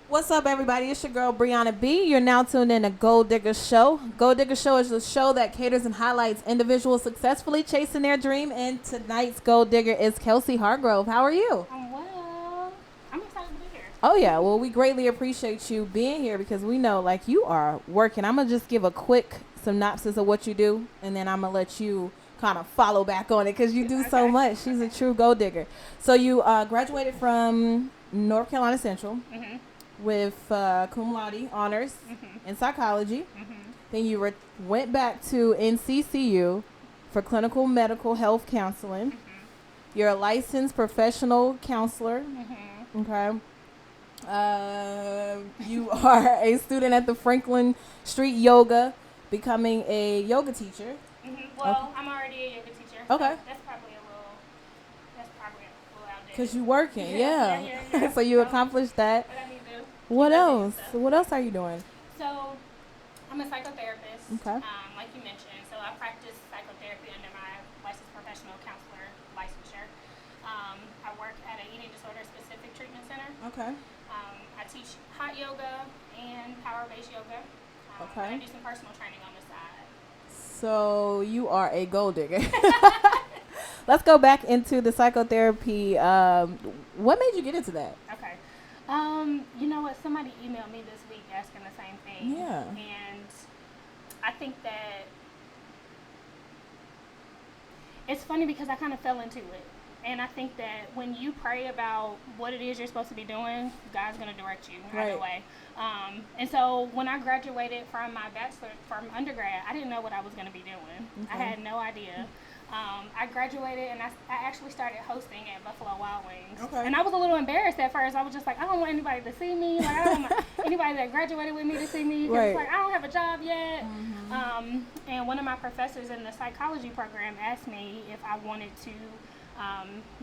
What's up, everybody? It's your girl, Briana B. You're now tuned in to Gold Digger Show. Gold Digger Show is the show that caters and highlights individuals successfully chasing their dream. And tonight's Gold Digger is Kelsey Hargrove. How are you? I'm well. I'm excited to be here. Oh, yeah. Well, we greatly appreciate you being here because we know, like, you are working. I'm going to just give a quick synopsis of what you do, and then I'm going to let you kind of follow back on it because you do so much. She's a true gold digger. So you graduated from North Carolina Central. Mm-hmm. With cum laude honors in psychology. Then you went back to NCCU for clinical medical health counseling. You're a licensed professional counselor. Okay. You are a student at the Franklin Street Yoga, becoming a yoga teacher. Well, okay. I'm already a yoga teacher. Okay. So that's probably a little outdated. Because you're working, yeah. So you accomplished that. What else? What else are you doing? So, I'm a psychotherapist, okay. Like you mentioned. So, I practice psychotherapy under my licensed professional counselor licensure. I work at an eating disorder specific treatment center. Okay. I teach hot yoga and power-based yoga. Okay. And I do some personal training on the side. So, you are a gold digger. Let's go back into the psychotherapy. What made you get into that? Okay. You know what? Somebody emailed me this week asking the same thing. Yeah. And I think that it's funny because I kind of fell into it. And I think that when you pray about what it is you're supposed to be doing, God's going to direct you either way. And so when I graduated from my bachelor, from undergrad, I didn't know what I was going to be doing. Okay. I had no idea. I graduated and I actually started hosting at Buffalo Wild Wings. Okay. And I was a little embarrassed at first. I was just like, I don't want anybody to see me. Like, I don't want anybody that graduated with me to see me. Right. It's like, I don't have a job yet. And one of my professors in the psychology program asked me if I wanted to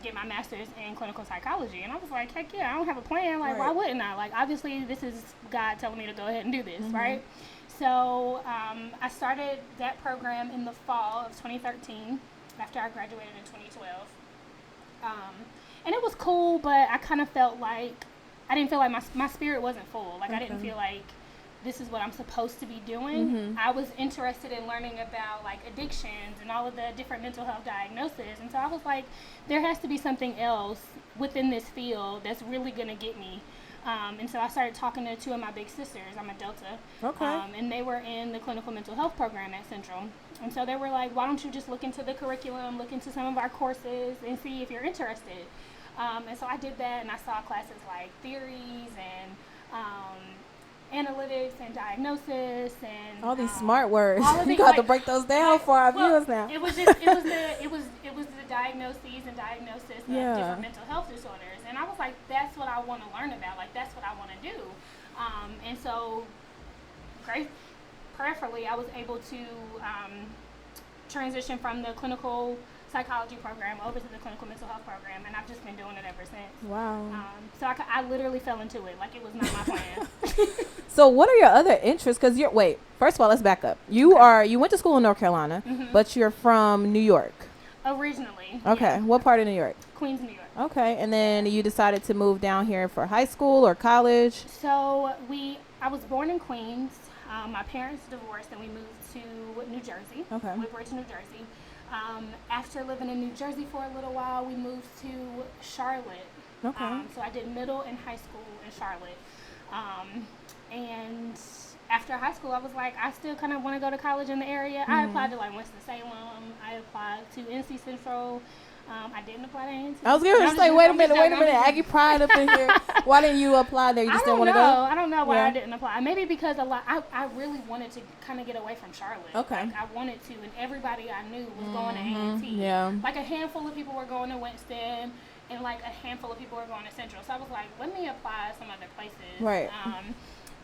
get my master's in clinical psychology. And I was like, heck yeah, I don't have a plan. Like, why wouldn't I? Like, obviously, this is God telling me to go ahead and do this, right? So I started that program in the fall of 2013 after I graduated in 2012. And it was cool, but I kind of felt like, I didn't feel like my spirit wasn't full. Like, I didn't feel like this is what I'm supposed to be doing. I was interested in learning about, like, addictions and all of the different mental health diagnoses. And so I was like, there has to be something else within this field that's really going to get me. And so I started talking to two of my big sisters. I'm a Delta. Okay. And they were in the clinical mental health program at Central. And so they were like, why don't you just look into the curriculum, look into some of our courses, and see if you're interested. And so I did that, and I saw classes like theories and analytics and diagnosis and all these smart words. You got to break those down for our viewers now. It was the diagnoses and diagnosis of different mental health disorders, and I was like, that's what I want to learn about. Like, that's what I want to do. And so, prayerfully, I was able to transition from the clinical psychology program over to the clinical mental health program, and I've just been doing it ever since. Wow. So I literally fell into it. Like, it was not my plan. So what are your other interests? Because first of all, let's back up. You went to school in North Carolina, but you're from New York. Originally. Okay. Yeah. What part of New York? Queens, New York. Okay. And then you decided to move down here for high school or college? So I was born in Queens. My parents divorced and we moved to New Jersey. Okay. Woodbridge, New Jersey. After living in New Jersey for a little while, we moved to Charlotte. Okay. So I did middle and high school in Charlotte. And after high school, I was like, I still kind of want to go to college in the area. I applied to like Winston-Salem. I applied to NC Central. I didn't apply to NC. I was going to say, wait a minute. Aggie Pride up in here. Why didn't you apply there? You just didn't want to go? I don't know why I didn't apply. Maybe because I really wanted to kind of get away from Charlotte. Okay. Like, I wanted to, and everybody I knew was going to A&T. Yeah. Like, a handful of people were going to Winston, and like a handful of people were going to Central. So I was like, let me apply some other places. Right.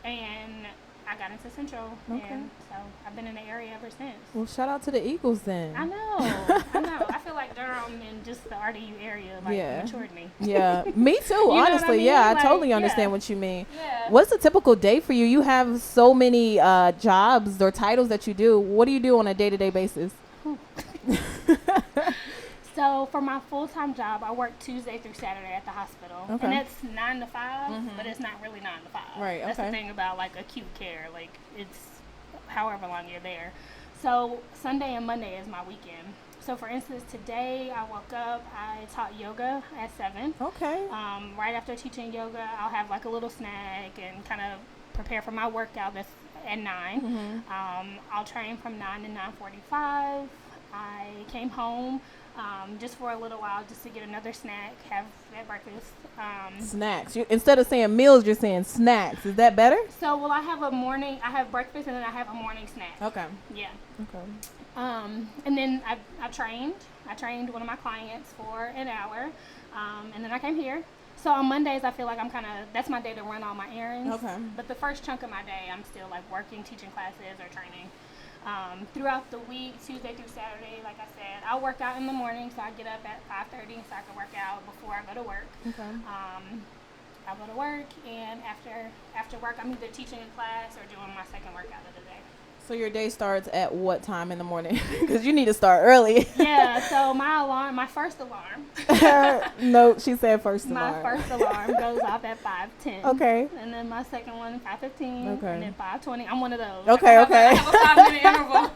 And I got into Central, and so I've been in the area ever since. Well, shout out to the Eagles then. I know. I feel like Durham and just the RDU area matured me. Yeah, me too. Honestly, I mean? Yeah, I totally understand what you mean. Yeah. What's a typical day for you? You have so many jobs or titles that you do. What do you do on a day-to-day basis? So So for my full-time job, I work Tuesday through Saturday at the hospital. Okay. And it's 9 to 5, but it's not really 9 to 5. Right, That's the thing about like acute care. Like it's however long you're there. So Sunday and Monday is my weekend. So for instance, today I woke up, I taught yoga at 7. Okay. Right after teaching yoga, I'll have like a little snack and kind of prepare for my workout that's at 9. I'll train from 9 to 9:45. I came home just for a little while just to get another snack, have that breakfast. Snacks. Instead of saying meals, you're saying snacks. Is that better? So, well, I have breakfast and then I have a morning snack. Okay. Yeah. Okay. And then I trained. I trained one of my clients for an hour, and then I came here. So on Mondays, I feel like that's my day to run all my errands. Okay. But the first chunk of my day, I'm still like working, teaching classes, or training. Throughout the week, Tuesday through Saturday, like I said, I'll work out in the morning, so I get up at 5:30 so I can work out before I go to work. Okay. I go to work, and after work, I'm either teaching a class or doing my second workout of the day. So your day starts at what time in the morning? Because you need to start early. Yeah, so my first alarm. No, she said first alarm. My first alarm goes off at 5:10. Okay. And then my second one, 5:15. Okay. And then 5:20. I'm one of those. Okay, okay. I have a 5-minute interval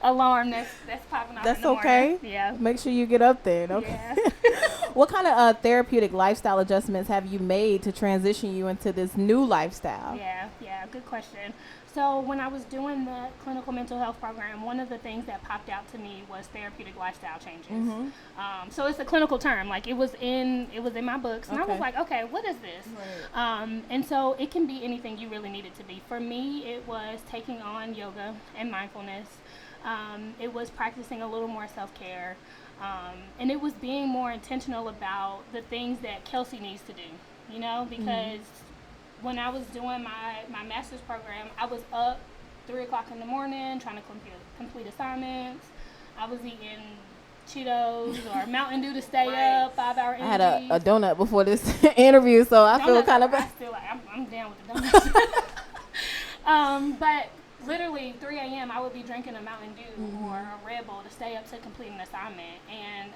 alarm that's popping off That's in the okay. morning. Yeah. Make sure you get up then. Okay. Yeah. What kind of therapeutic lifestyle adjustments have you made to transition you into this new lifestyle? Yeah, good question. So when I was doing the clinical mental health program, one of the things that popped out to me was therapeutic lifestyle changes. So it's a clinical term. Like it was in my books, and I was like, okay, what is this? Right. And so it can be anything you really need it to be. For me, it was taking on yoga and mindfulness. It was practicing a little more self-care. And it was being more intentional about the things that Kelsey needs to do, because when I was doing my master's program, I was up 3 o'clock in the morning trying to complete assignments. I was eating Cheetos or Mountain Dew to stay up, 5-hour energy. I had a donut before this interview, so I feel kind of bad. I'm down with the donuts. But literally 3 a.m. I would be drinking a Mountain Dew or a Red Bull to stay up to complete an assignment. And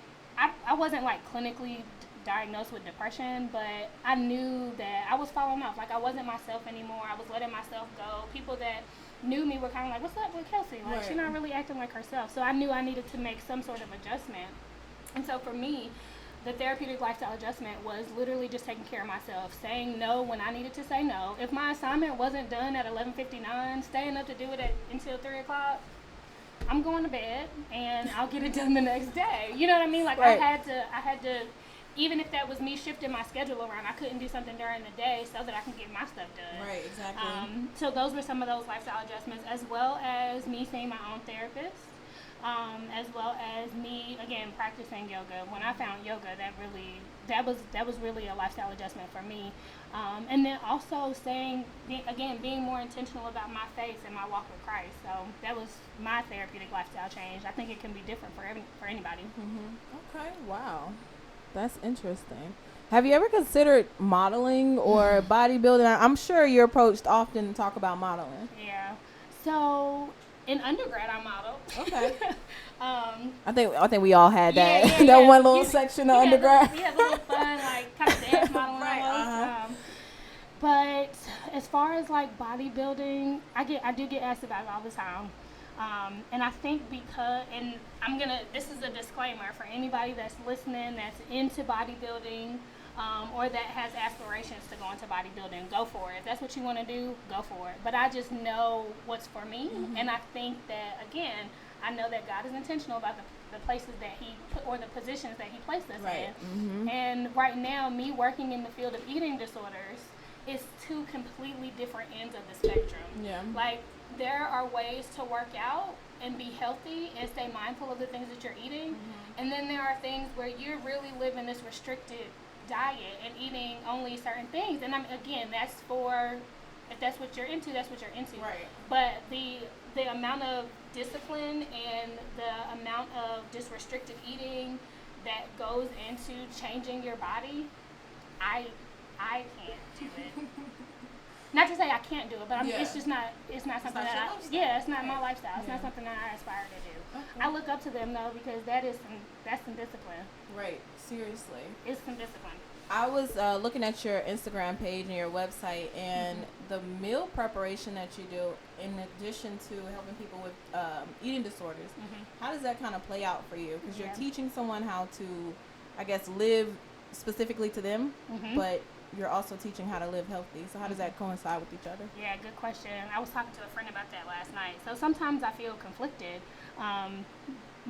I wasn't like clinically diagnosed with depression, but I knew that I was falling off. Like I wasn't myself anymore. I was letting myself go. People that knew me were kind of like, what's up with Kelsey? Like she's not really acting like herself. So I knew I needed to make some sort of adjustment. And so for me, the therapeutic lifestyle adjustment was literally just taking care of myself, saying no when I needed to say no. If my assignment wasn't done at 11:59, staying up to do it until 3 o'clock, I'm going to bed and I'll get it done the next day. You know what I mean? Like I had to, even if that was me shifting my schedule around, I couldn't do something during the day so that I can get my stuff done. Right, exactly. So those were some of those lifestyle adjustments, as well as me seeing my own therapist, as well as me, again, practicing yoga. When I found yoga, that was really a lifestyle adjustment for me. And then also being more intentional about my faith and my walk with Christ. So that was my therapeutic lifestyle change. I think it can be different for anybody. Okay, wow. That's interesting. Have you ever considered modeling or bodybuilding? I'm sure you're approached often to talk about modeling. Yeah. So in undergrad, I modeled. Okay. I think we all had that one little section of undergrad. We had a little fun, like kind of dance modeling almost. But as far as like bodybuilding, I do get asked about it all the time. And I think this is a disclaimer for anybody that's listening, that's into bodybuilding, or that has aspirations to go into bodybuilding, go for it. If that's what you want to do, go for it. But I just know what's for me, and I think that, again, I know that God is intentional about the places that He put, or the positions that He placed us in. And right now, me working in the field of eating disorders is two completely different ends of the spectrum. Yeah. Like, there are ways to work out and be healthy and stay mindful of the things that you're eating. And then there are things where you're really living this restricted diet and eating only certain things. And again, if that's what you're into, that's what you're into. Right. But the amount of discipline and the amount of just restricted eating that goes into changing your body, I can't do it. not to say I can't do it, but it's just not. It's not something that it's not my lifestyle. It's not something that I aspire to do. Okay. I look up to them though because that's some discipline. Right. Seriously. It's some discipline. I was looking at your Instagram page and your website, and the meal preparation that you do, in addition to helping people with eating disorders, how does that kind of play out for you? Because you're teaching someone how to, I guess, live specifically to them, but you're also teaching how to live healthy. So how does that coincide with each other? Yeah, good question. I was talking to a friend about that last night. So sometimes I feel conflicted,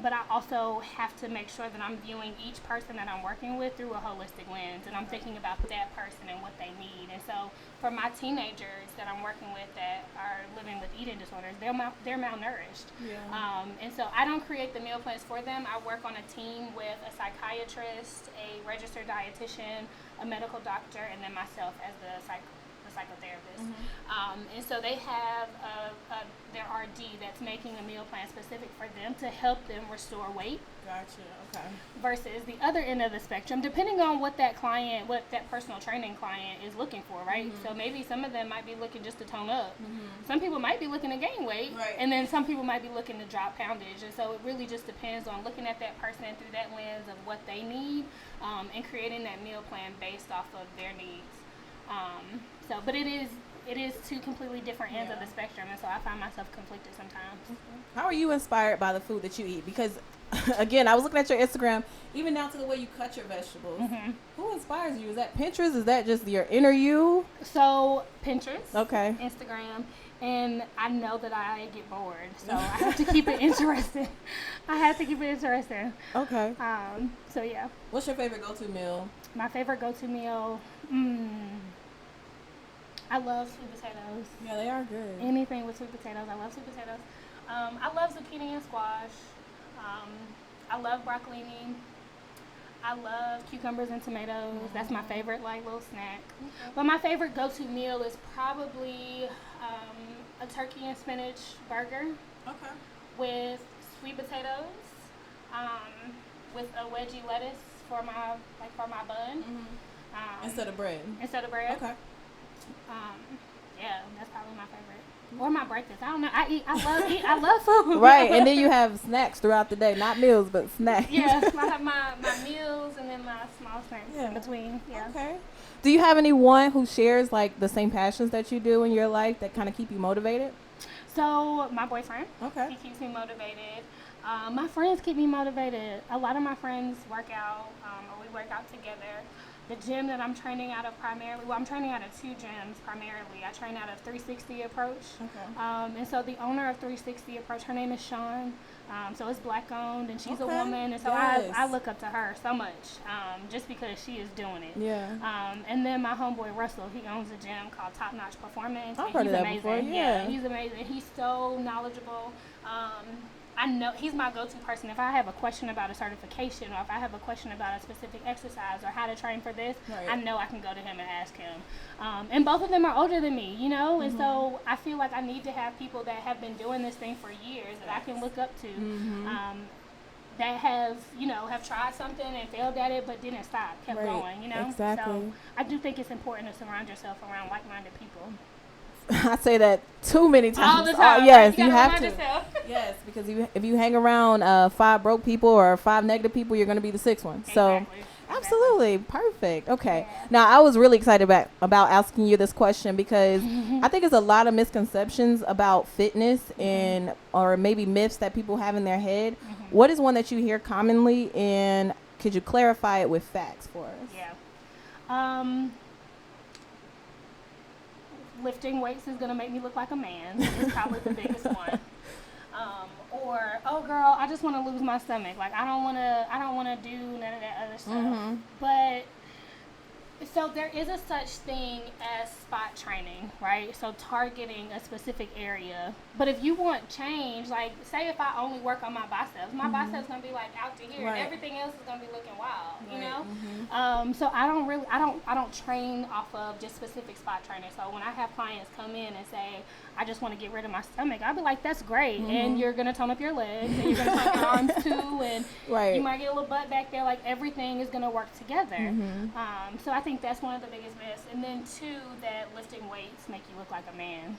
but I also have to make sure that I'm viewing each person that I'm working with through a holistic lens, and I'm thinking about that person and what they need. And so for my teenagers that I'm working with that are living with eating disorders, they're malnourished. Yeah. And so I don't create the meal plans for them. I work on a team with a psychiatrist, a registered dietitian, a medical doctor, and then myself as the psychotherapist. And so they have their RD that's making a meal plan specific for them to help them restore weight. Gotcha. Okay. Versus the other end of the spectrum, depending on what that personal training client is looking for, right? So maybe some of them might be looking just to tone up. Some people might be looking to gain weight, and then some people might be looking to drop poundage. And so it really just depends on looking at that person through that lens of what they need, and creating that meal plan based off of their needs. But it is two completely different ends of the spectrum, and so I find myself conflicted sometimes. How are you inspired by the food that you eat? Because, again, I was looking at your Instagram, even down to the way you cut your vegetables. Who inspires you? Is that Pinterest? Is that just your inner you? So, Pinterest. Okay. Instagram. And I know that I get bored, so I have to keep it interesting. Okay. So, yeah. What's your favorite go-to meal? My favorite go-to meal? I love sweet potatoes. Yeah, they are good. Anything with sweet potatoes. I love sweet potatoes. I love zucchini and squash. I love broccolini. I love cucumbers and tomatoes. That's my favorite little snack. But my favorite go-to meal is probably a turkey and spinach burger. Okay. With sweet potatoes, with a wedgie lettuce for my bun. Instead of bread. Okay. Yeah, that's probably my favorite. Or my breakfast. I don't know. I love food. Right, and then you have snacks throughout the day. Not meals, but snacks. Yeah, I have my meals and then my small snacks in between. Yeah. Okay. Do you have anyone who shares the same passions that you do in your life that kind of keep you motivated? So my boyfriend. Okay. He keeps me motivated. My friends keep me motivated. A lot of my friends work out, or we work out together. The gym that I'm training out of I'm training out of two gyms primarily. I train out of 360 Approach. Okay. And so the owner of 360 Approach, her name is Sean. So it's black owned, and she's a woman. And so I look up to her so much, just because she is doing it. Yeah. And then my homeboy Russell, he owns a gym called Top Notch Performance. I've heard of that before. Yeah, he's amazing. He's so knowledgeable. I know he's my go-to person. If I have a question about a certification, or if I have a question about a specific exercise or how to train for this, I know I can go to him and ask him. And both of them are older than me, and so I feel like I need to have people that have been doing this thing for years that I can look up to, that have tried something and failed at it but didn't stop, kept going, Exactly. So I do think it's important to surround yourself around like-minded people. I say that too many times. All the time. Yes, you have to. Yourself. Yes, because if you hang around 5 broke people or 5 negative people, you're going to be the 6th one. So, absolutely. Perfect. Okay. Yeah. Now, I was really excited about asking you this question because I think there's a lot of misconceptions about fitness and or maybe myths that people have in their head. What is one that you hear commonly, and could you clarify it with facts for us? Yeah. Lifting weights is gonna make me look like a man. Is probably the biggest one. Or, oh girl, I just want to lose my stomach. I don't wanna do none of that other stuff. But so there is a such thing as spot training, right? So targeting a specific area. But if you want change, say if I only work on my biceps, my biceps gonna be out to here, and everything else is gonna be looking wild, you know. So I don't train off of just specific spot training. So when I have clients come in and say, I just want to get rid of my stomach, I'll be like, that's great, and you're gonna tone up your legs, and you're gonna tone up your arms too, and you might get a little butt back there. Everything is gonna work together. So I think that's one of the biggest myths. And then 2, that that lifting weights make you look like a man.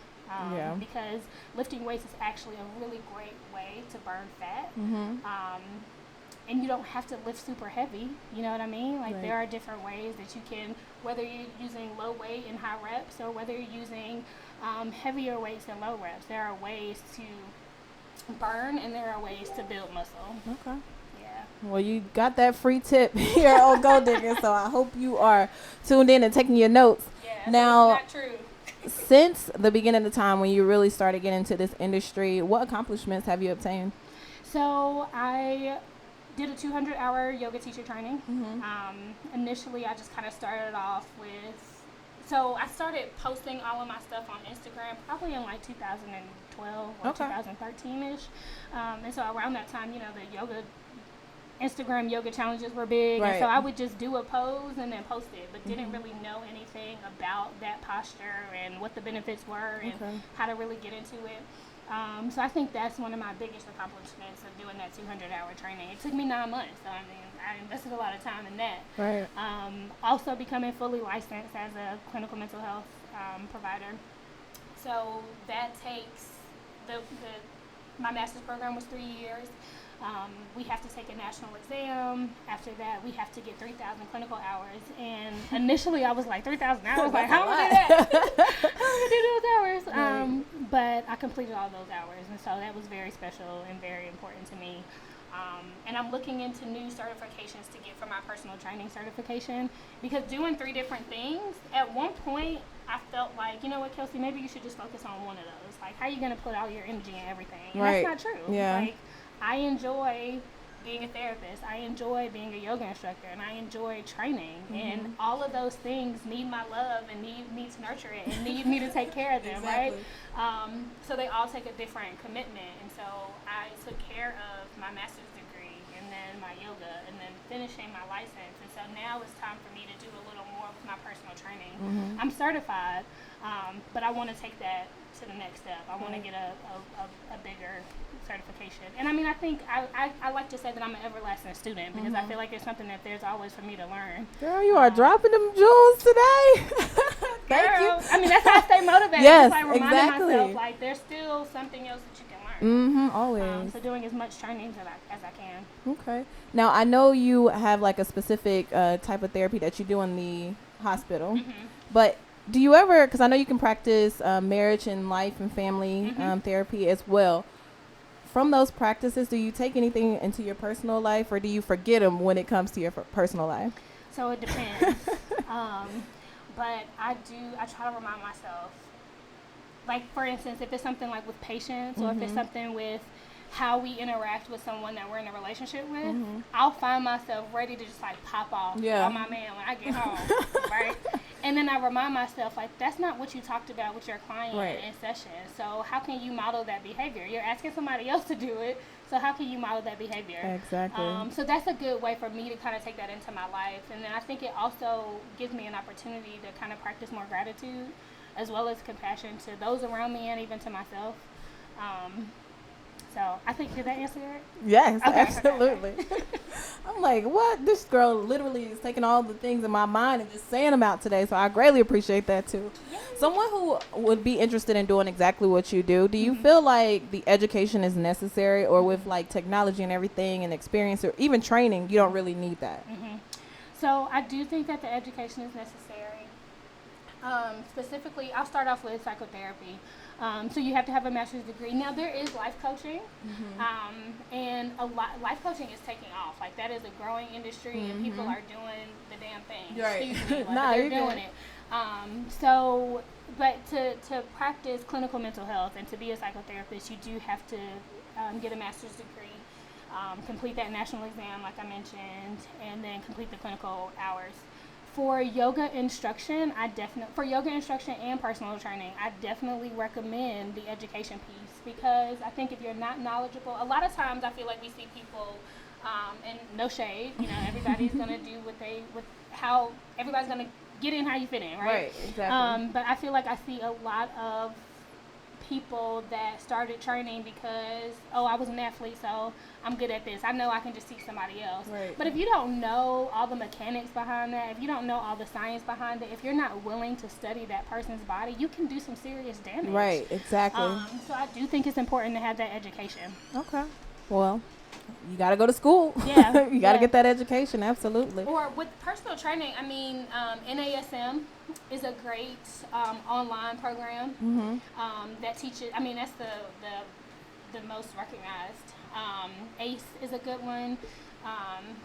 Yeah. Because lifting weights is actually a really great way to burn fat. And you don't have to lift super heavy, you know what I mean? Like there are different ways that you can, whether you're using low weight and high reps or whether you're using heavier weights and low reps, there are ways to burn and there are ways to build muscle. Okay. Yeah. Well, you got that free tip here on Gold Digger, so I hope you are tuned in and taking your notes. Yeah, now, that's not true. Since the beginning of the time when you really started getting into this industry, what accomplishments have you obtained? So I did a 200-hour yoga teacher training. Initially, I just kind of started off with, so I started posting all of my stuff on Instagram probably in like 2012 or 2013-ish. And so around that time, you know, the Instagram yoga challenges were big. And so I would just do a pose and then post it, but didn't really know anything about that posture and what the benefits were and how to really get into it. So I think that's one of my biggest accomplishments of doing that 200-hour training. It took me 9 months, so I mean, I invested a lot of time in that. Also becoming fully licensed as a clinical mental health provider. So that takes, my master's program was 3 years. We have to take a national exam. After that, we have to get 3,000 clinical hours. And initially, I was like, 3,000 hours? Like, how am I going to do that? How am I going to do those hours? But I completed all those hours. And so that was very special and very important to me. And I'm looking into new certifications to get for my personal training certification. Because doing 3 different things, at one point, I felt like, you know what, Kelsey, maybe you should just focus on one of those. Like, how are you going to put all your energy in everything? And that's not true. Yeah. Like, I enjoy being a therapist. I enjoy being a yoga instructor, and I enjoy training. And all of those things need my love and need me to nurture it and need me to take care of them, right? So they all take a different commitment. And so I took care of my master's degree and then my yoga and then finishing my license. And so now it's time for me to do a little more with my personal training. I'm certified, but I want to take that to the next step. I want to get a bigger certification. And I mean, I think I like to say that I'm an everlasting student because I feel like it's something that there's always for me to learn. Girl, you are dropping them jewels today. Thank you. I mean, that's how I stay motivated. Yes, it's like reminding myself, like, there's still something else that you can learn. Always. So doing as much training as I can. Okay. Now, I know you have like a specific type of therapy that you do in the hospital, but do you ever, because I know you can practice marriage and life and family therapy as well. From those practices, do you take anything into your personal life, or do you forget them when it comes to your personal life? So it depends. But I try to remind myself, like, for instance, if it's something like with patients or if it's something with how we interact with someone that we're in a relationship with, I'll find myself ready to just like pop off on my man when I get home, right? And then I remind myself, like, that's not what you talked about with your client in session. So how can you model that behavior? You're asking somebody else to do it, so how can you model that behavior? Exactly. So that's a good way for me to kind of take that into my life. And then I think it also gives me an opportunity to kind of practice more gratitude as well as compassion to those around me and even to myself. So I think, did that answer it? Yes, okay, absolutely. Okay. I'm like, what? This girl literally is taking all the things in my mind and just saying them out today. So I greatly appreciate that too. Yay. Someone who would be interested in doing exactly what you do you feel like the education is necessary, or with like technology and everything and experience or even training, you don't really need that? So I do think that the education is necessary. Specifically, I'll start off with psychotherapy. So you have to have a master's degree. Now, there is life coaching, and life coaching is taking off. Like, that is a growing industry, and people are doing the damn thing. Right. Excuse me, like, they're doing it. So, but to practice clinical mental health and to be a psychotherapist, you do have to get a master's degree, complete that national exam, like I mentioned, and then complete the clinical hours. For yoga instruction, for yoga instruction and personal training, I definitely recommend the education piece, because I think if you're not knowledgeable, a lot of times I feel like we see people, and no shade, you know, everybody's gonna do how everybody's gonna get in how you fit in, right? Right, exactly. But I feel like I see a lot of people that started training because, oh, I was an athlete, so I'm good at this. I know I can just teach somebody else. Right. But if you don't know all the mechanics behind that, if you don't know all the science behind it, if you're not willing to study that person's body, you can do some serious damage. Right, exactly. So I do think it's important to have that education. Okay. Well, you got to go to school. Yeah. You got to get that education. Absolutely. Or with personal training, I mean, NASM is a great online program that teaches. I mean, that's the most recognized. ACE is a good one.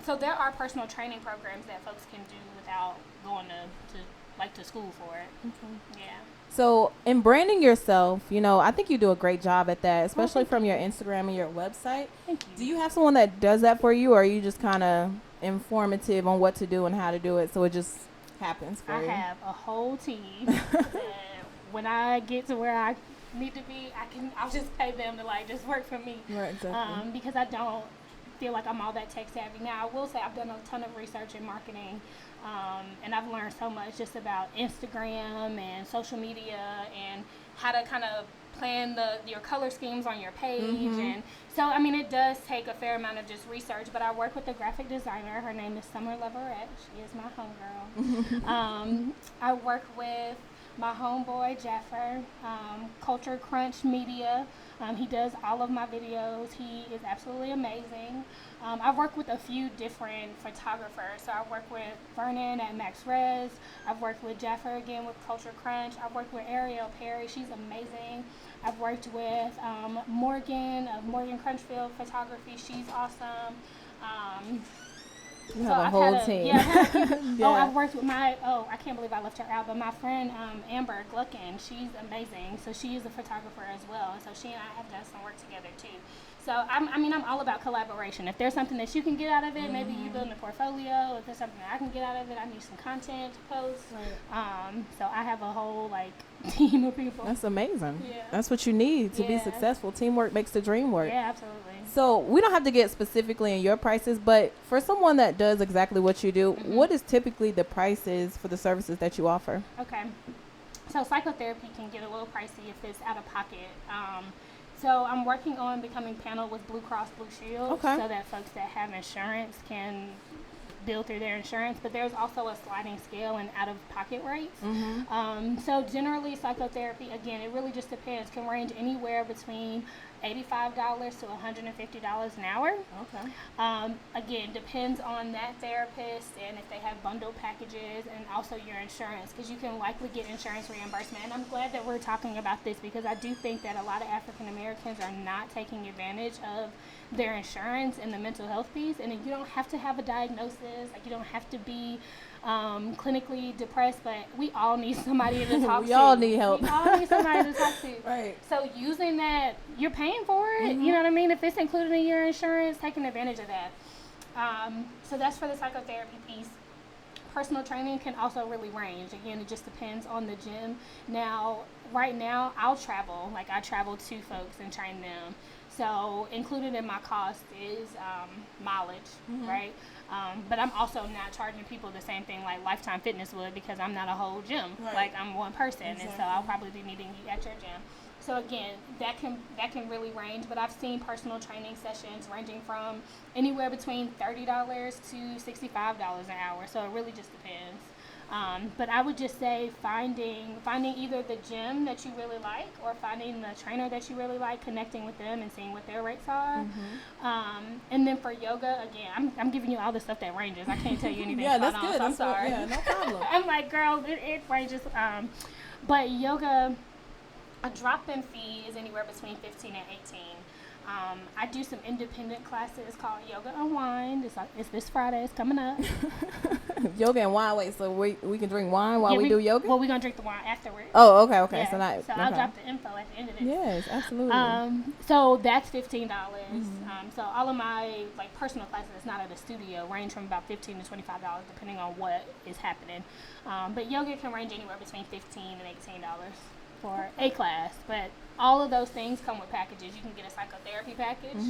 So there are personal training programs that folks can do without going to school for it. Okay. Yeah. So in branding yourself, I think you do a great job at that, especially from your Instagram and your website. Thank you. Do you have someone that does that for you, or are you just kind of informative on what to do and how to do it, so it just happens for you? I have a whole team. That when I get to where I need to be, I'll just pay them to just work for me. Right, exactly. Because I don't feel like I'm all that tech savvy. Now, I will say I've done a ton of research in marketing, and I've learned so much just about Instagram and social media and how to kind of plan your color schemes on your page. And so, I mean, it does take a fair amount of just research, but I work with a graphic designer. Her name is Summer Leverett. She is my homegirl. I work with my homeboy, Jaffer, Culture Crunch Media. He does all of my videos. He is absolutely amazing. I work with a few different photographers. So I work with Vernon at Max Res. I've worked with Jaffer again with Culture Crunch. I've worked with Ariel Perry. She's amazing. I've worked with Morgan of Morgan Crunchfield Photography. She's awesome. You have a whole team. Oh, I've worked with I can't believe I left her out, but my friend Amber Gluckin, she's amazing. So she is a photographer as well. And so she and I have done some work together too. So I'm all about collaboration. If there's something that you can get out of it, maybe you building a portfolio. If there's something that I can get out of it, I need some content to post. Right. So I have a whole team of people. That's amazing. Yeah. That's what you need to be successful. Teamwork makes the dream work. Yeah, absolutely. So we don't have to get specifically in your prices, but for someone that does exactly what you do, what is typically the prices for the services that you offer? Okay. So psychotherapy can get a little pricey if it's out of pocket. So I'm working on becoming panel with Blue Cross Blue Shield so that folks that have insurance can bill through their insurance, but there's also a sliding scale in out-of-pocket rates. So generally psychotherapy, again, it really just depends, can range anywhere between $85 to $150 an hour. Okay. Again, depends on that therapist and if they have bundled packages and also your insurance, because you can likely get insurance reimbursement. And I'm glad that we're talking about this because I do think that a lot of African Americans are not taking advantage of their insurance and the mental health piece. And you don't have to have a diagnosis, you don't have to be clinically depressed, but we all need somebody to talk to. We all need help. We all need somebody to talk to. Right. So using that, you're paying for it. You know what I mean? If it's included in your insurance, taking advantage of that. So that's for the psychotherapy piece. Personal training can also really range. Again, it just depends on the gym. Now, right now, I'll travel. I travel to folks and train them. So included in my cost is mileage, right? But I'm also not charging people the same thing like Lifetime Fitness would because I'm not a whole gym. Right. I'm one person, and so I'll probably be meeting you at your gym. So again, that can really range. But I've seen personal training sessions ranging from anywhere between $30 to $65 an hour. So it really just depends. But I would just say finding either the gym that you really like or finding the trainer that you really like, connecting with them and seeing what their rates are. And then for yoga, again, I'm giving you all the stuff that ranges. I can't tell you anything. Yeah, that's good. So I'm sorry. Yeah, no problem. I'm like, girl, it ranges. But yoga, a drop-in fee is anywhere between $15 and $18. I do some independent classes called Yoga Unwind. It's this Friday. It's coming up. Yoga and wine. Wait, so we can drink wine while we do yoga? Well, we're going to drink the wine afterwards. Oh, okay. Yeah. So I'll drop the info at the end of this. Yes, absolutely. So that's $15. So all of my personal classes, it's not at a studio, range from about $15 to $25 depending on what is happening. But yoga can range anywhere between $15 and $18 for a class. But all of those things come with packages. You can get a psychotherapy package.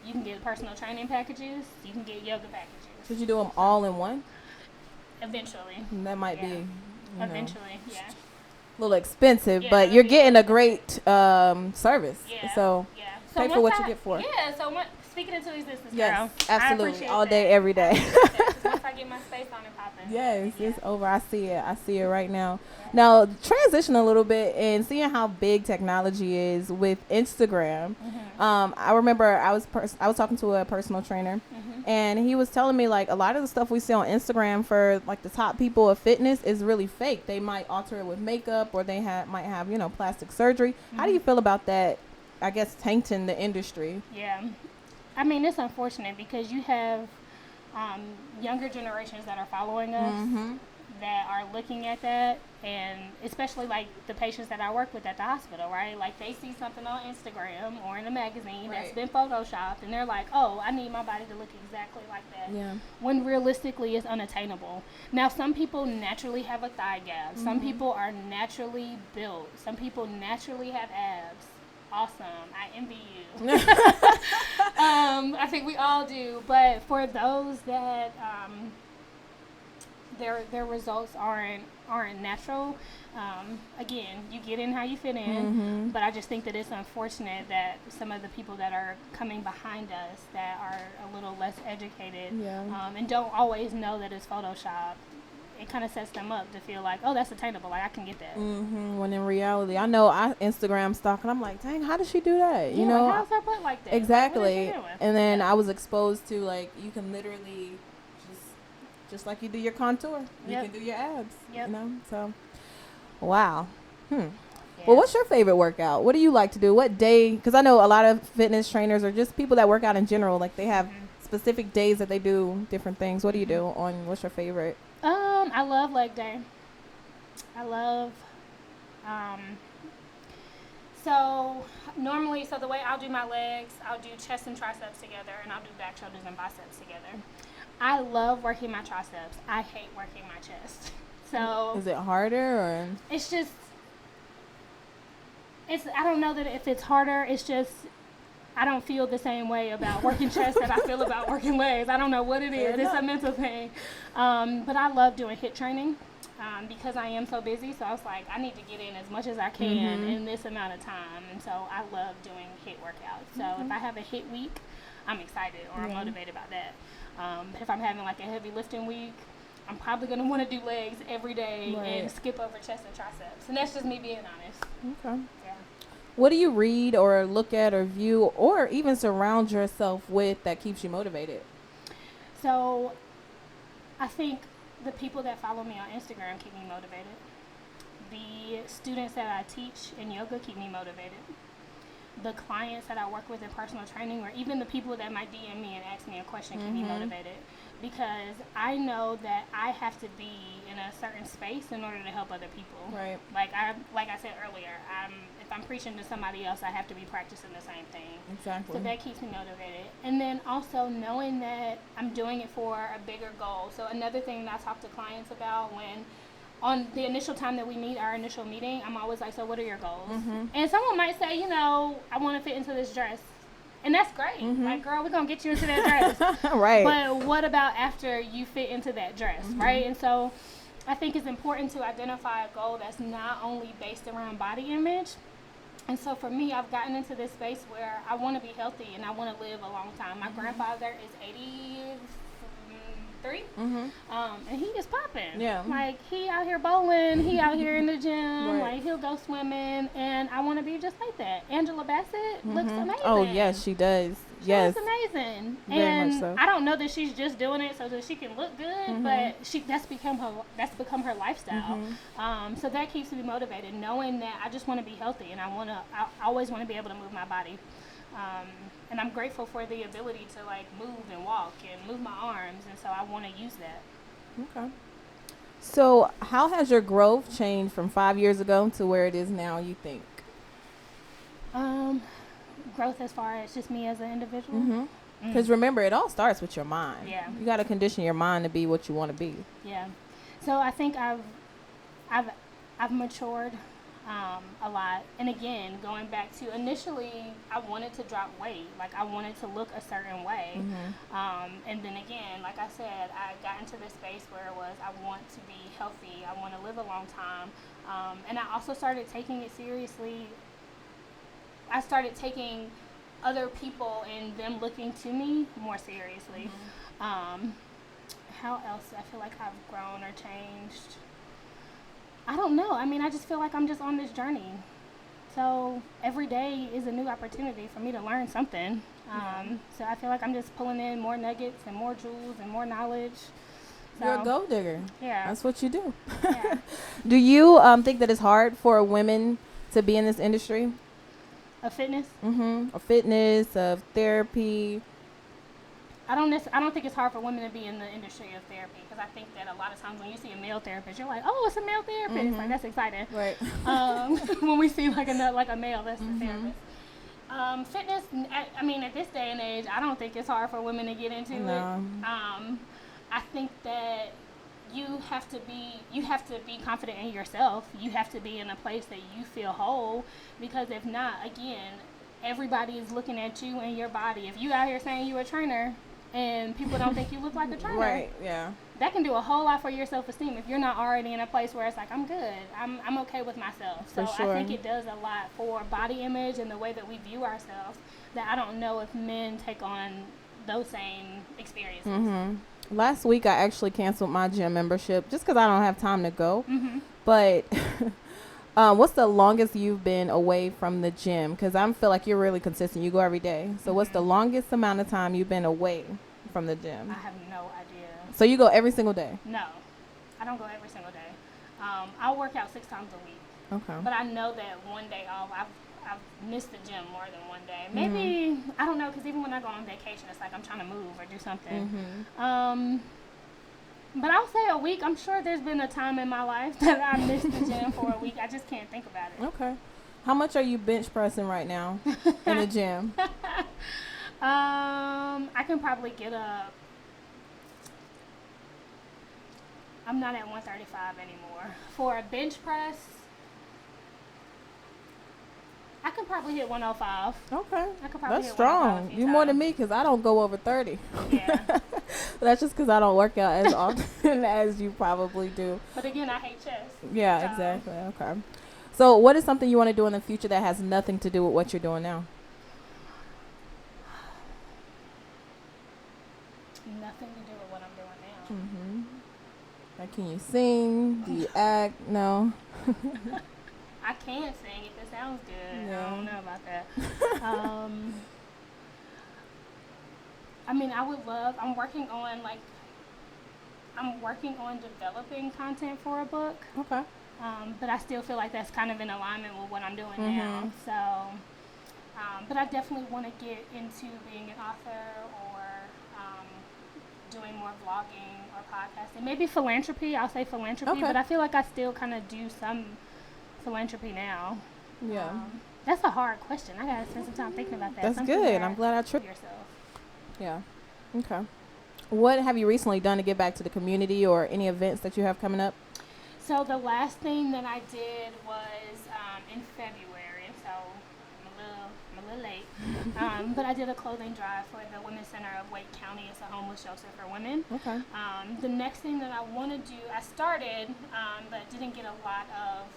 You can get personal training packages. You can get yoga packages. Should you do them all in one? Eventually. That might be. Eventually, yeah. little expensive, but you're getting a great service. Yeah. So pay for what you get for. Yeah. So speaking into existence, yes, girl. absolutely, all day, every day. Once I get my space on and popping. Yes, it's over. I see it right now. Now, transition a little bit and seeing how big technology is with Instagram. I remember I was talking to a personal trainer, and he was telling me like a lot of the stuff we see on Instagram for like the top people of fitness is really fake. They might alter it with makeup, or they might have plastic surgery. How do you feel about that? I guess tainting the industry. Yeah, I mean it's unfortunate because you have younger generations that are following us that are looking at that, and especially like the patients that I work with at the hospital, right? Like they see something on Instagram or in a magazine that's been photoshopped, and they're like, oh, I need my body to look exactly like that. Yeah. When realistically it's unattainable. Now some people naturally have a thigh gap. Some people are naturally built. Some people naturally have abs. Awesome. I envy you. I think we all do. But for those that their results aren't natural, again, you get in how you fit in. But I just think that it's unfortunate that some of the people that are coming behind us that are a little less educated and don't always know that it's Photoshop, it kind of sets them up to feel like, oh, that's attainable. Like I can get that. When in reality, I know I Instagram stalk, and I'm like, dang, how does she do that? You know, how's her butt like that? Exactly. Like, and then I was exposed to like you can literally just like you do your contour, you can do your abs. You know, so wow. Well, what's your favorite workout? What do you like to do? What day? Because I know a lot of fitness trainers or just people that work out in general, like they have specific days that they do different things. What do you do on? What's your favorite? I love leg day. I love, so the way I'll do my legs, I'll do chest and triceps together, and I'll do back, shoulders, and biceps together. I love working my triceps. I hate working my chest. So is it harder or? It's just, I don't know that if it's harder, it's just, I don't feel the same way about working chest that I feel about working legs. I don't know what it is. It's a mental thing. But I love doing HIIT training because I am so busy. So I was like, I need to get in as much as I can in this amount of time. And so I love doing HIIT workouts. So if I have a HIIT week, I'm excited or I'm motivated about that. But if I'm having like a heavy lifting week, I'm probably going to want to do legs every day and skip over chest and triceps. And that's just me being honest. Okay. Yeah. What do you read or look at or view or even surround yourself with that keeps you motivated? So I think the people that follow me on Instagram keep me motivated. The students that I teach in yoga keep me motivated. The clients that I work with in personal training, or even the people that might DM me and ask me a question keep me motivated, because I know that I have to be in a certain space in order to help other people. Right. Like I said earlier, if I'm preaching to somebody else, I have to be practicing the same thing. Exactly. So that keeps me motivated. And then also knowing that I'm doing it for a bigger goal. So another thing that I talk to clients about on the initial time that we meet, our initial meeting, I'm always like, so what are your goals? And someone might say, I want to fit into this dress. And that's great. Like, girl, we're going to get you into that dress. Right. But what about after you fit into that dress, right? And so I think it's important to identify a goal that's not only based around body image. And so for me, I've gotten into this space where I want to be healthy and I want to live a long time. My grandfather is 83, and he is popping. Yeah. Like, he out here bowling, he out here in the gym, like, he'll go swimming, and I want to be just like that. Angela Bassett looks amazing. Oh, yes, she does. She looks amazing. Very much so. I don't know that she's just doing it so that she can look good, but that's become her lifestyle. So that keeps me motivated, knowing that I just want to be healthy, and I always want to be able to move my body. And I'm grateful for the ability to like move and walk and move my arms, and so I want to use that. Okay. So how has your growth changed from 5 years ago to where it is now, you think? Growth as far as just me as an individual. Because remember, it all starts with your mind. Yeah. You got to condition your mind to be what you want to be. Yeah. So I think I've matured. a lot. And again, going back to initially, I wanted to drop weight. Like, I wanted to look a certain way. And then again, like I said, I got into this space where it was, I want to be healthy. I want to live a long time. And I also started taking it seriously. I started taking other people and them looking to me more seriously. How else I feel like I've grown or changed? I don't know. I mean, I just feel like I'm just on this journey. So every day is a new opportunity for me to learn something. So I feel like I'm just pulling in more nuggets and more jewels and more knowledge. So, you're a gold digger. Yeah. That's what you do. Yeah. Do you think that it's hard for women to be in this industry? Of fitness? Of fitness, of therapy. I don't think it's hard for women to be in the industry of therapy, because I think that a lot of times when you see a male therapist, you're like, oh, it's a male therapist. Like, that's exciting. Right. When we see like a male, that's the therapist. Fitness, I mean, at this day and age, I don't think it's hard for women to get into it. I think that you have to be confident in yourself. You have to be in a place that you feel whole, because if not, again, everybody is looking at you and your body. If you out here saying you're a trainer and people don't think you look like a trainer, right? Yeah, that can do a whole lot for your self-esteem if you're not already in a place where it's like, I'm good, I'm okay with myself. So sure. I think it does a lot for body image and the way that we view ourselves, that I don't know if men take on those same experiences. Last week I actually canceled my gym membership just because I don't have time to go. But what's the longest you've been away from the gym? Because I feel like you're really consistent. You go every day. So what's the longest amount of time you've been away from the gym? I have no idea. So you go every single day? No, I don't go every single day. I'll work out 6 times a week. Okay. But I know that one day off, I've missed the gym more than one day. Maybe, I don't know, because even when I go on vacation, it's like I'm trying to move or do something. But I'll say a week. I'm sure there's been a time in my life that I missed the gym for a week. I just can't think about it. Okay. How much are you bench pressing right now in the gym? I can probably get up. I'm not at 135 anymore. For a bench press, I could probably hit 105. Okay. I could probably That's hit strong. You more than me, because I don't go over 30. Yeah. That's just because I don't work out as often as you probably do. But again, I hate chest. Yeah, so. Exactly. Okay. So what is something you want to do in the future that has nothing to do with what you're doing now? Nothing to do with what I'm doing now. Like, can you sing? Do you act? No. I can sing if it sounds good. Yeah. I don't know about that. I mean, I would love, I'm working on developing content for a book. Okay. But I still feel like that's kind of in alignment with what I'm doing now. So, but I definitely want to get into being an author, or doing more vlogging or podcasting. Maybe philanthropy. I'll say philanthropy, but I feel like I still kind of do some philanthropy now. Yeah. That's a hard question. I gotta spend some time thinking about that. That's Something good. where I'm glad I tried. yourself. Yeah. Okay. What have you recently done to give back to the community, or any events that you have coming up? So the last thing that I did was in February, so I'm a little late. But I did a clothing drive for the Women's Center of Wake County. It's a homeless shelter for women. Okay. The next thing that I want to do, I started, but didn't get a lot of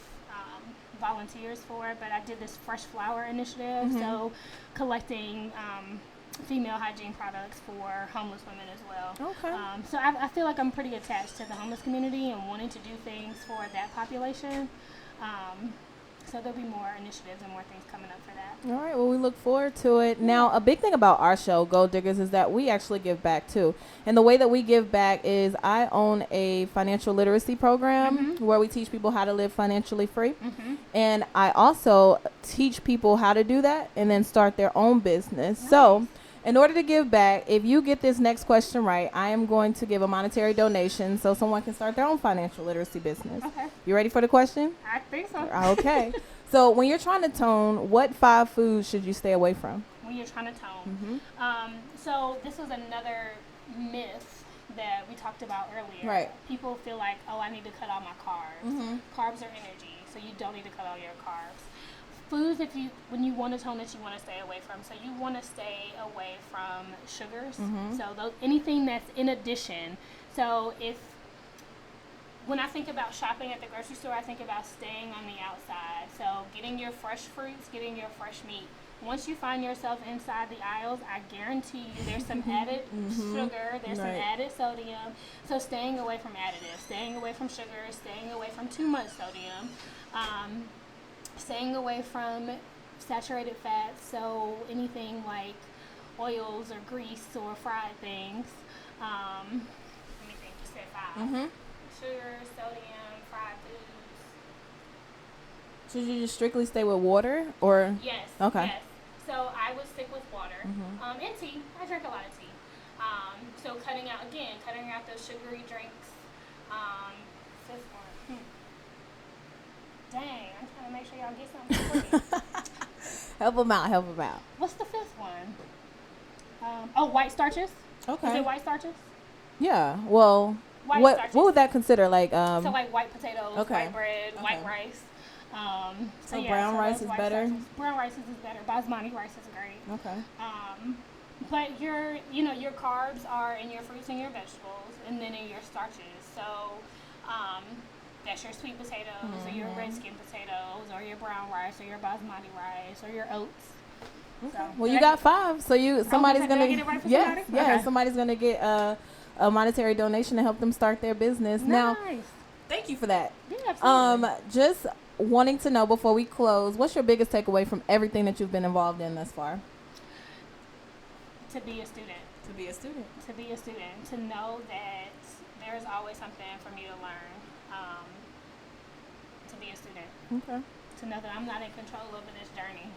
volunteers for it, but I did this Fresh Flower initiative, so collecting female hygiene products for homeless women as well. Okay. So I feel like I'm pretty attached to the homeless community and wanting to do things for that population. So there'll be more initiatives and more things coming up for that. All right. Well, we look forward to it. Now, a big thing about our show, Gold Diggers, is that we actually give back too. And the way that we give back is I own a financial literacy program where we teach people how to live financially free. And I also teach people how to do that and then start their own business. Nice. So in order to give back, if you get this next question right, I am going to give a monetary donation so someone can start their own financial literacy business. Okay. You ready for the question? I think so. Okay. So when you're trying to tone, what 5 foods should you stay away from? When you're trying to tone. So this was another myth that we talked about earlier. Right. People feel like, oh, I need to cut out my carbs. Carbs are energy. so you don't need to cut all your carbs. Foods, when you want to tone that you want to stay away from, so you want to stay away from sugars. So anything that's in addition. So when I think about shopping at the grocery store, I think about staying on the outside. So getting your fresh fruits, getting your fresh meat. Once you find yourself inside the aisles, I guarantee you there's some added sugar, there's some added sodium. So staying away from additives, staying away from sugar, staying away from too much sodium, staying away from saturated fats, so anything like oils or grease or fried things. Let me think, you said 5. Sugar, sodium, fried foods. Should you just strictly stay with water, or? Yes. Okay. Yes. So I would stick with water and tea. I drink a lot of tea. So cutting out those sugary drinks. Fifth one. Dang, I'm trying to make sure y'all get something for me. Help them out. What's the fifth one? White starches. Okay. Is it white starches? Yeah. Well, what would that consider? Like so like white potatoes, white bread, white rice. So brown rice is better? Starches. Brown rice is better. Basmati rice is great. Okay. But your carbs are in your fruits and your vegetables, and then in your starches. So, that's your sweet potatoes, or your red skin potatoes, or your brown rice, or your basmati rice, or your oats. Okay. So, well, you got 5. So somebody's gonna get it right for yeah, somebody? Okay. somebody's gonna get a monetary donation to help them start their business. Nice. Now, thank you for that. Yeah, absolutely. Just wanting to know before we close, what's your biggest takeaway from everything that you've been involved in thus far? To be a student. To be a student. To be a student. To know that there's always something for me to learn. To be a student. Okay. To know that I'm not in control over this journey.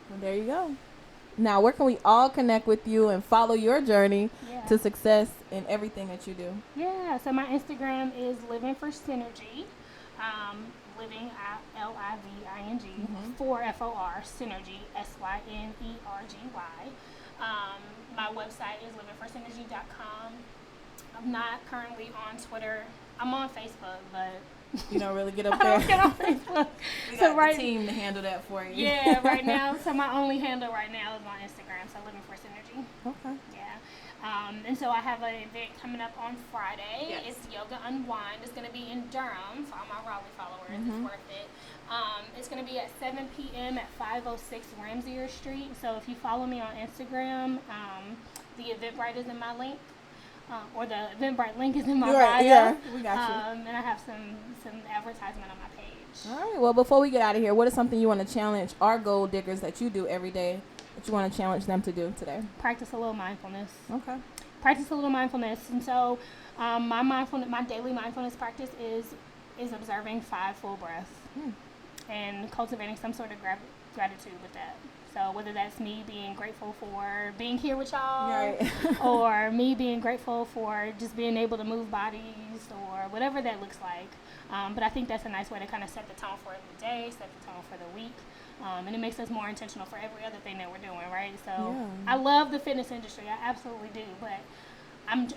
Well, there you go. Now, where can we all connect with you and follow your journey to success in everything that you do? Yeah, so my Instagram is Living for Synergy. Living, Living, for FOR, Synergy, SYNERGY. My website is livingforsynergy.com. I'm not currently on Twitter. I'm on Facebook, but you don't really get up I there. don't get on Facebook. We got the team to handle that for you. Yeah, right now. So my only handle right now is on Instagram. So Living for Synergy. Okay. Yeah. And so I have an event coming up on Friday. Yes. It's Yoga Unwind. It's going to be in Durham for all my Raleigh followers. It's worth it. It's going to be at 7 p.m. at 506 Ramsier Street. So if you follow me on Instagram, the Eventbrite is in my link. Or the Eventbrite link is in my bio. Yeah, we got you. And I have some advertisement on my page. All right. Well, before we get out of here, what is something you want to challenge our goal diggers that you do every day that you want to challenge them to do today? Practice a little mindfulness. Okay. Practice a little mindfulness. And so my daily mindfulness practice is observing 5 full breaths and cultivating some sort of gratitude with that. So whether that's me being grateful for being here with y'all, right. or me being grateful for just being able to move bodies, or whatever that looks like. But I think that's a nice way to kind of set the tone for the day, set the tone for the week. And it makes us more intentional for every other thing that we're doing, right? So I love the fitness industry. I absolutely do. But I'm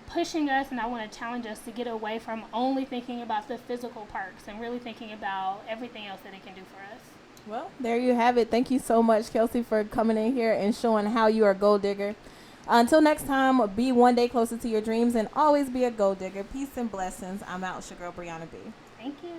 pushing us, and I want to challenge us to get away from only thinking about the physical perks and really thinking about everything else that it can do for us. Well, there you have it. Thank you so much, Kelsey, for coming in here and showing how you are a goal digger. Until next time, be one day closer to your dreams and always be a goal digger. Peace and blessings. I'm out. It's your girl, Briana B. Thank you.